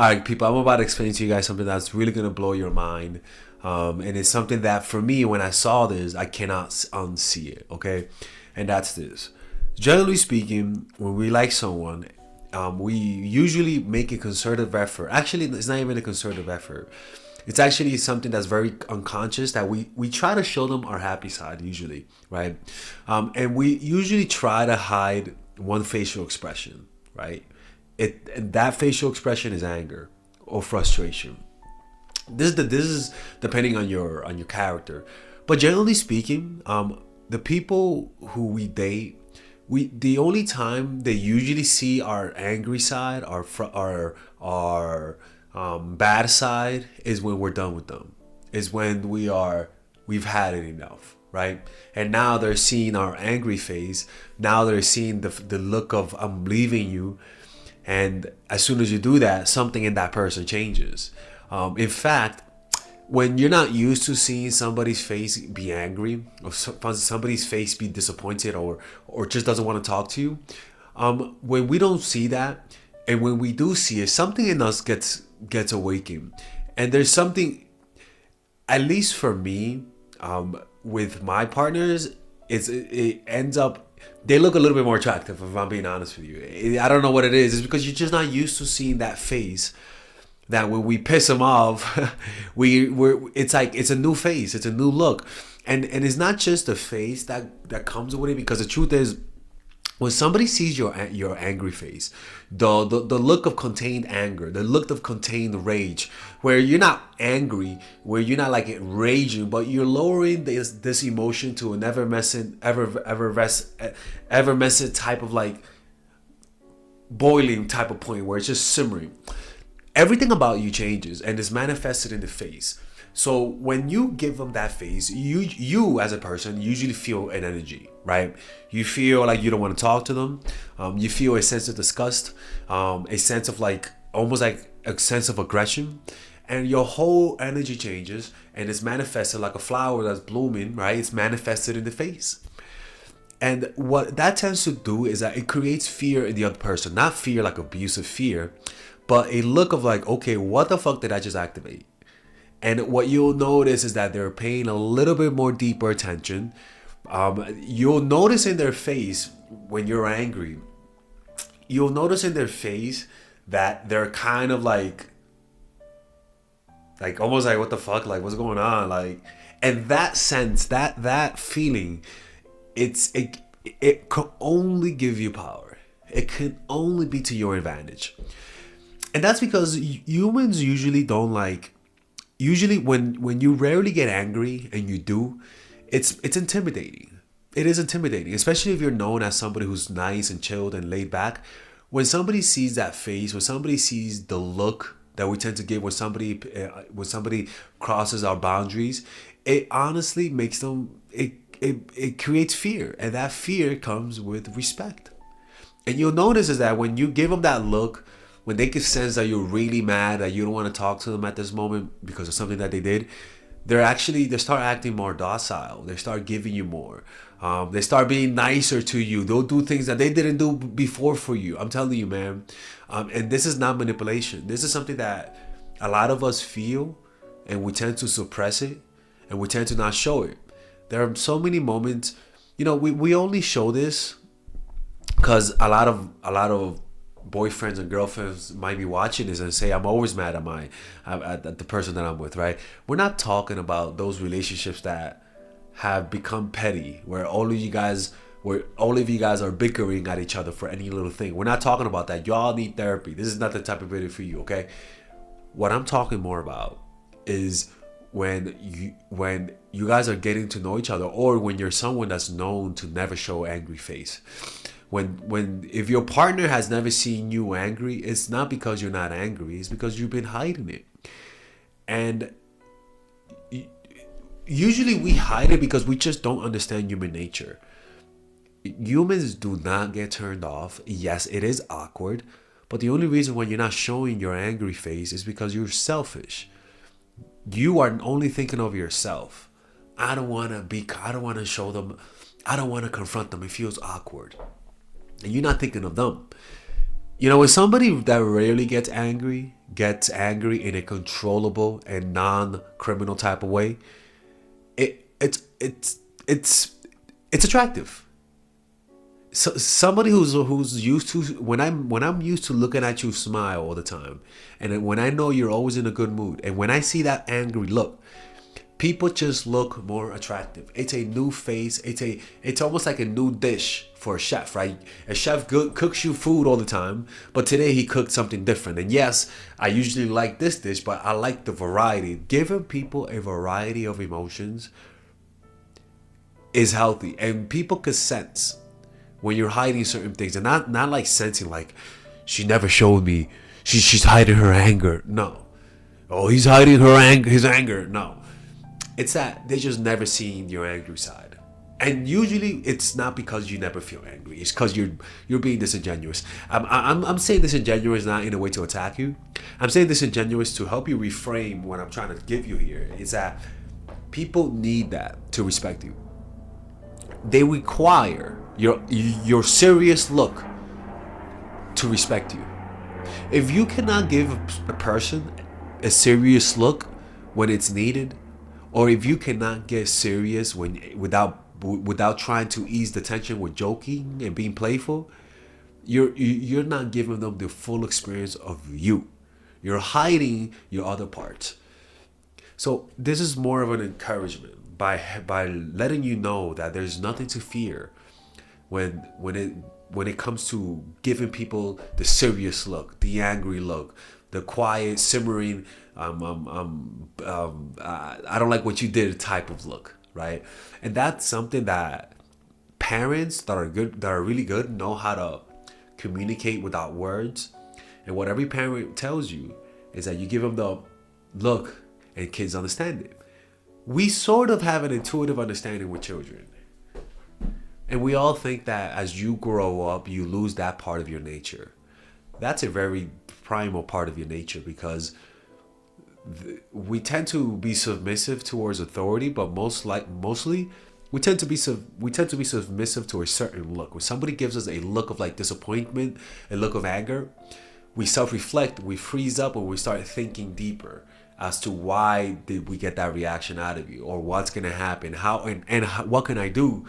All right, people, I'm about to explain to you guys something that's really going to blow your mind. And it's something that for me, when I saw this, I cannot unsee it, okay? And that's this. Generally speaking, when we like someone, we usually make a concerted effort. Actually, it's not even a concerted effort. It's actually something that's very unconscious that we try to show them our happy side usually, right? And we usually try to hide one facial expression, right? And that facial expression is anger or frustration. This is depending on your character, but generally speaking, the people who we date, we the only time they usually see our angry side, our bad side, is when we're done with them. Is when we've had it enough, right? And now they're seeing our angry face. Now they're seeing the look of I'm leaving you, and as soon as you do that, something in that person changes. In fact, when you're not used to seeing somebody's face be angry, or somebody's face be disappointed, or just doesn't want to talk to you, when we don't see that, and when we do see it, something in us gets awakened, and there's something. At least for me, with my partners, it ends up they look a little bit more attractive. If I'm being honest with you, I don't know what it is. It's because you're just not used to seeing that face. That when we piss them off, we're it's like it's a new face, it's a new look, and it's not just the face that comes with it. Because the truth is, when somebody sees your angry face, the look of contained anger, the look of contained rage, where you're not angry, where you're not like raging, but you're lowering this emotion to an ever messing type of like boiling type of point where it's just simmering. Everything about you changes and is manifested in the face. So when you give them that face, you as a person usually feel an energy, right? You feel like you don't want to talk to them. You feel a sense of disgust, a sense of like almost like a sense of aggression, and your whole energy changes and it's manifested like a flower that's blooming, right? It's manifested in the face. And what that tends to do is that it creates fear in the other person, not fear like abusive fear, but a look of like, okay, what the fuck did I just activate? And what you'll notice is that they're paying a little bit more deeper attention. You'll notice in their face when you're angry, you'll notice in their face that they're kind of like almost like what the fuck, like what's going on, like, and that sense, that feeling, it can only give you power. It can only be to your advantage. And that's because humans usually don't like. Usually, when you rarely get angry and you do, it's intimidating. It is intimidating, especially if you're known as somebody who's nice and chilled and laid back. When somebody sees that face, when somebody sees the look that we tend to give when somebody crosses our boundaries, it honestly makes them. It creates fear, and that fear comes with respect. And you'll notice is that when you give them that look, when they can sense that you're really mad, that you don't want to talk to them at this moment because of something that they did, they start acting more docile. They start giving you more. They start being nicer to you. They'll do things that they didn't do before for you. I'm telling you, man. And this is not manipulation. This is something that a lot of us feel, and we tend to suppress it, and we tend to not show it. There are so many moments, we only show this because a lot of boyfriends and girlfriends might be watching this and say I'm always mad at the person that I'm with, right? We're not talking about those relationships that have become petty, where all of you guys are bickering at each other for any little thing. We're not talking about that. Y'all need therapy. This is not the type of video for you, okay? What I'm talking more about is when you guys are getting to know each other, or when you're someone that's known to never show angry face. If your partner has never seen you angry, it's not because you're not angry, it's because you've been hiding it. And usually we hide it because we just don't understand human nature. Humans do not get turned off. Yes, it is awkward, but the only reason why you're not showing your angry face is because you're selfish. You are only thinking of yourself. I don't want to show them. I don't want to confront them. It feels awkward. And you're not thinking of them. when somebody that rarely gets angry in a controllable and non-criminal type of way, it's it's attractive. So somebody who's used to, when I'm used to looking at you smile all the time, and then when I know you're always in a good mood, and when I see that angry look, people just look more attractive. It's a new face. It's almost like a new dish for a chef, right? A chef cooks you food all the time, but today he cooked something different. And yes, I usually like this dish, but I like the variety. Giving people a variety of emotions is healthy, and people can sense when you're hiding certain things, and not like sensing like she never showed me. She's hiding her anger. No. Oh, he's hiding his anger. No. It's that they just never seen your angry side. And usually it's not because you never feel angry. It's because you're being disingenuous. I'm saying disingenuous not in a way to attack you. I'm saying disingenuous to help you reframe what I'm trying to give you here. Is that people need that to respect you. They require your serious look to respect you. If you cannot give a person a serious look when it's needed, or if you cannot get serious without trying to ease the tension with joking and being playful, you're not giving them the full experience of you. You're hiding your other parts. So this is more of an encouragement by letting you know that there's nothing to fear when it comes to giving people the serious look, the angry look, the quiet, simmering, I don't like what you did type of look, right? And that's something that parents that are really good know how to communicate without words. And what every parent tells you is that you give them the look and kids understand it. We sort of have an intuitive understanding with children. And we all think that as you grow up, you lose that part of your nature. That's a very primal part of your nature, because we tend to be submissive towards authority, but mostly we tend to be submissive to a certain look. When somebody gives us a look of like disappointment, a look of anger, we self-reflect, we freeze up, and we start thinking deeper as to why did we get that reaction out of you, or what's gonna happen, what can I do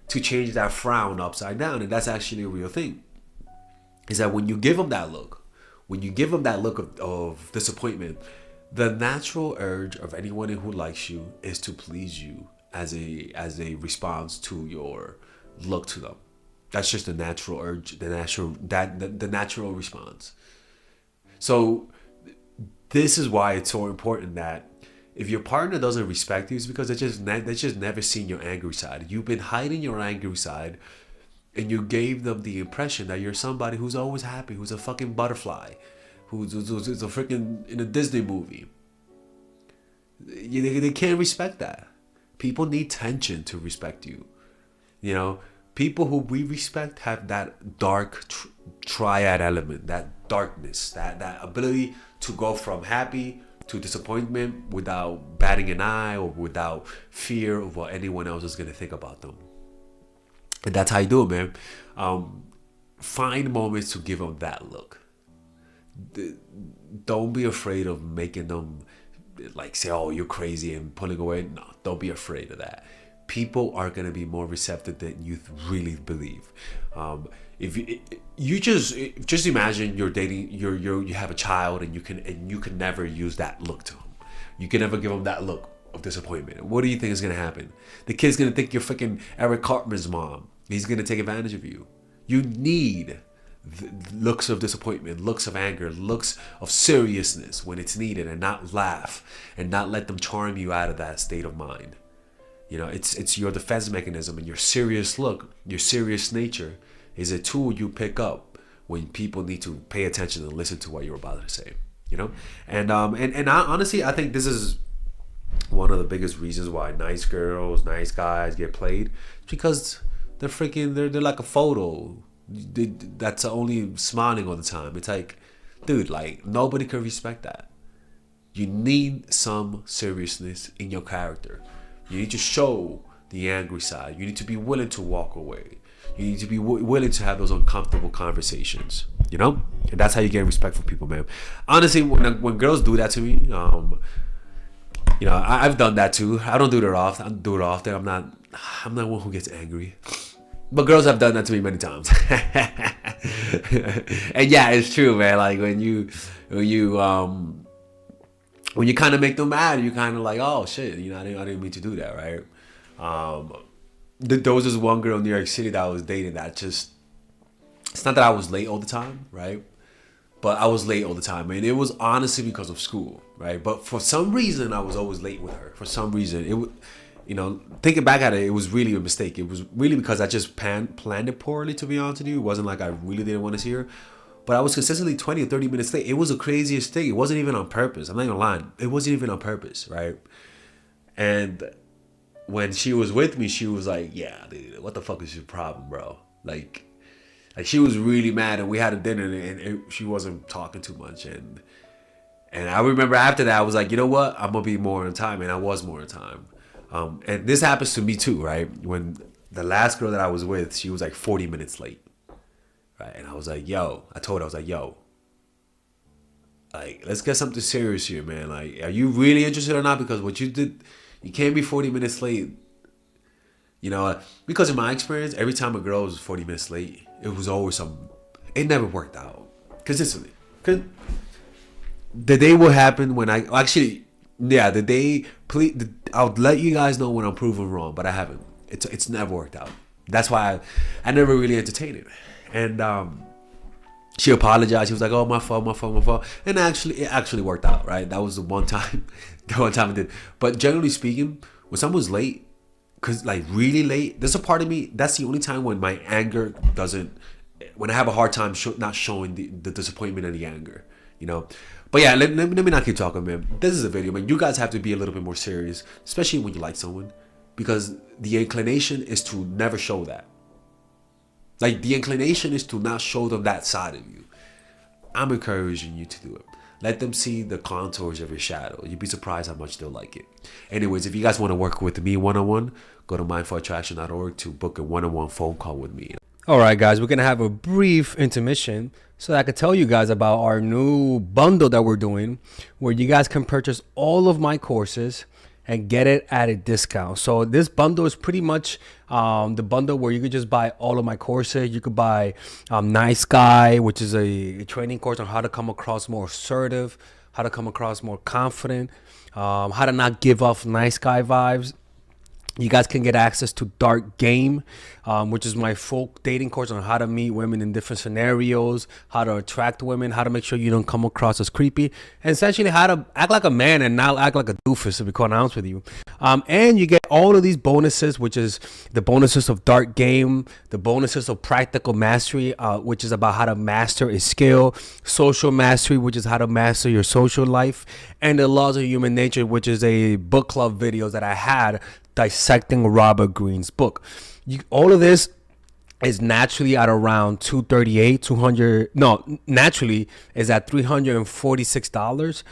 to change that frown upside down. And that's actually a real thing. Is that when you give them that look, of disappointment, the natural urge of anyone who likes you is to please you as a response to your look to them. That's just the natural urge, the natural response. So this is why it's so important that if your partner doesn't respect you, it's because they just never seen your angry side. You've been hiding your angry side, and you gave them the impression that you're somebody who's always happy, who's a fucking butterfly, who's a freaking in a Disney movie. They can't respect that. People need tension to respect you. People who we respect have that dark triad element, that darkness, that ability to go from happy to disappointment without batting an eye or without fear of what anyone else is going to think about them. And that's how you do it, man. Find moments to give them that look. Don't be afraid of making them like say, "Oh, you're crazy," and pulling away. No, don't be afraid of that. People are going to be more receptive than you really believe. If you just imagine you're dating, you have a child, and you can never use that look to him. You can never give him that look of disappointment. What do you think is going to happen? The kid's going to think you're freaking Eric Cartman's mom. He's going to take advantage of you. You need looks of disappointment, looks of anger, looks of seriousness when it's needed, and not laugh and not let them charm you out of that state of mind. It's your defense mechanism, and your serious look, your serious nature is a tool you pick up when people need to pay attention and listen to what you're about to say. And honestly, I think this is one of the biggest reasons why nice girls, nice guys get played, because they're like a photo that's only smiling all the time. It's like, dude, like nobody can respect that. You need some seriousness in your character. You need to show the angry side. You need to be willing to walk away. You need to be willing to have those uncomfortable conversations. you know. And that's how you get respect from people, man. Honestly, when girls do that to me, you know, I've done that too. I don't do it often. I'm not one who gets angry. But girls have done that to me many times. And yeah, it's true, man. Like when you kind of make them mad, you kind of like, oh shit, you know, I didn't mean to do that, right? There was this one girl in New York City that I was dating that just, it's not that I was late all the time, right? But I was late all the time, and it was honestly because of school, right? But for some reason, I was always late with her. For some reason, you know, thinking back at it, it was really a mistake. It was really because I just planned it poorly, to be honest with you. It wasn't like I really didn't want to see her. But I was consistently 20 or 30 minutes late. It was the craziest thing. It wasn't even on purpose. I'm not even lying. It wasn't even on purpose, right? And when she was with me, she was like, yeah, dude, what the fuck is your problem, bro? Like she was really mad, and we had a dinner, and she wasn't talking too much. And I remember after that, I was like, you know what? I'm going to be more on time. And I was more on time. And this happens to me too, right? When the last girl that I was with, she was like 40 minutes late. Right? And I was like, yo, like, let's get something serious here, man. Like, are you really interested or not? Because what you did, you can't be 40 minutes late. You know, because in my experience, every time a girl was 40 minutes late, it was always it never worked out. Consistently. Cause the day will happen when the day, please, I'll let you guys know when I'm proven wrong, but I haven't. It's never worked out. That's why I never really entertained it. And she apologized. She was like, "Oh, my fault." And it actually worked out, right? That was the one time I did. But generally speaking, when someone's late, cause like really late, there's a part of me, that's the only time when my anger when I have a hard time not showing the disappointment and the anger, you know. But yeah, let me not keep talking, man. This is a video, man. You guys have to be a little bit more serious, especially when you like someone, because the inclination is to never show that. Like, the inclination is to not show them that side of you. I'm encouraging you to do it. Let them see the contours of your shadow. You'd be surprised how much they'll like it. Anyways, if you guys want to work with me one-on-one, go to mindfulattraction.org to book a one-on-one phone call with me. All right, guys, we're going to have a brief intermission so that I could tell you guys about our new bundle that we're doing, where you guys can purchase all of my courses and get it at a discount. So this bundle is pretty much the bundle where you could just buy all of my courses. You could buy Nice Guy, which is a training course on how to come across more assertive, how to come across more confident, how to not give off nice guy vibes. You guys can get access to Dark Game, which is my full dating course on how to meet women in different scenarios, how to attract women, how to make sure you don't come across as creepy, and essentially how to act like a man and not act like a doofus, to be quite honest with you. And you get all of these bonuses, which is the bonuses of Dark Game, the bonuses of Practical Mastery, which is about how to master a skill, Social Mastery, which is how to master your social life, and the Laws of Human Nature, which is a book club videos that I had dissecting Robert Greene's book. All of this is naturally at around naturally is at $346,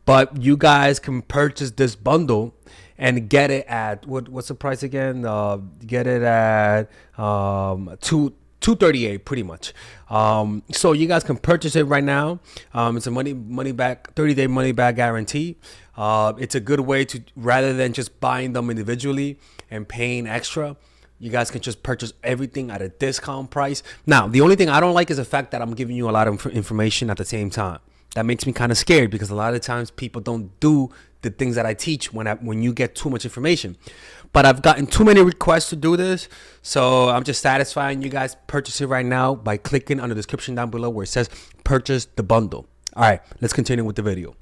but you guys can purchase this bundle and get it at what's the price again? Get it at $238 pretty much. So you guys can purchase it right now. It's a money back 30-day money back guarantee. It's a good way to, rather than just buying them individually and paying extra, you guys can just purchase everything at a discount price. Now, the only thing I don't like is the fact that I'm giving you a lot of information at the same time. That makes me kind of scared, because a lot of times people don't do the things that I teach when you get too much information. But I've gotten too many requests to do this, so I'm just satisfying you guys. Purchase it right now by clicking on the description down below where it says purchase the bundle. All right, let's continue with the video.